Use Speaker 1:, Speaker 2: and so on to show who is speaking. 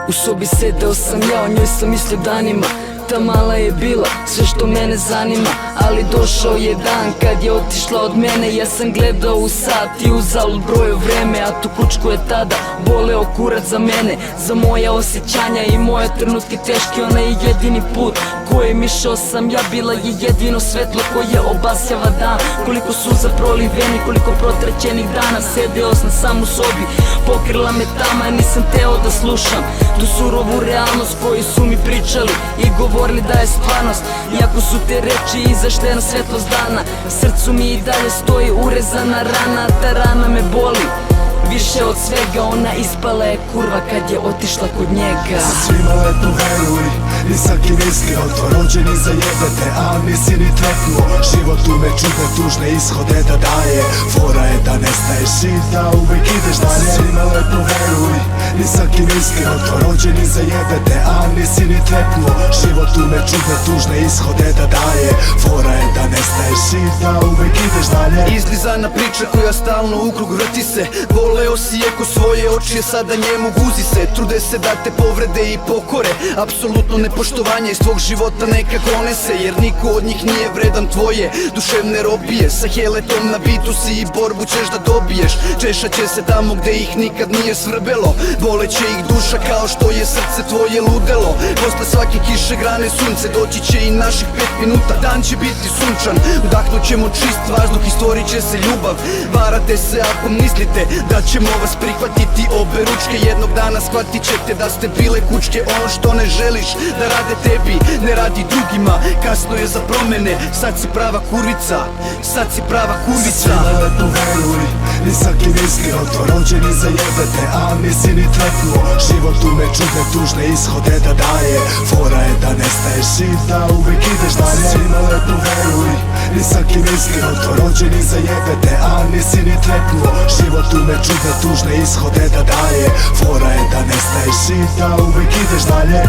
Speaker 1: U sobi sedeo sam ja, o njoj sam mislio danima. Ta mala je bila sve što mene zanima, ali došao je dan kad je otišla od mene. Ja sam gledao u sat i uzalud brojio vreme, a tu kučku je tada boleo kurac za mene, za moja osjećanja i moje trenutke teške. Ona je jedini put kojim išao sam ja, bila je jedino svetlo koje obasjava dan. Koliko suza proliveni, koliko protraćenih dana, sedeo sam sam u sobi, pokrila me tama, nisam teo da slušam tu surovu realnost koju su mi pričali i govorili da je stvarnost. Iako su te reči izašle na svetlost dana, srcu mi i dalje stoji urezana rana. Ta rana me boli više od svega, ona ispala je kurva kad je otišla kod njega.
Speaker 2: Sa svima lepo veruj, nisam iskren, rođeni za jebete, a nisi ni trepnuo. Život ume čudne tužne ishode da daje, fora je da ne staješ i da uvek ideš dalje. Sa svima lepo veruj, nisam iskren, rođeni za jebete, a nisi ni trepnuo. Život ume čudne tužne ishode da daje, fora je da ne staješ i da uvek ideš dalje.
Speaker 3: Izlizana priča koja stalno u krug vrti se, voleo si je ko svoje oči, je sada njemu guzi se. Trude se da te povrede i pokore, apsolutno nepoštovanje iz tvog života neka konese, jer niko od njih nije vredan tvoje duševne robije. Sa heletom na bitu si i borbu ćeš da dobiješ, češat će se tamo gde ih nikad nije svrbelo, boleće ih duša kao što je srce tvoje ludelo. Posle svake kiše grane sunce, doći će i naših 5 minuta, dan će biti sunčan, udahnut ćemo čist vazduh i stvorit će se ljubav. Varate se ako mislite da ćemo vas prihvatiti obe ručke, jednog dana shvatit ćete da ste bile kučke. Ono što ne želiš da rade tebi, ne radi drugima, kasno je za promene, sad si prava kurvica, sad si prava kurvica.
Speaker 2: Sa svima lepo veruj, nisam iskren, rođeni za jebete, a nisi ni trepnuo. Život ume čudne tužne ishode da daje, fora je da ne staješ i da uvek ideš dalje. Sa svima lepo veruj, nisam iskren, rođeni za jebete, a nisi ni trepnuo. Život ume čudne tužne ishode da daje, fora je da ne staješ i da uvek ideš dalje.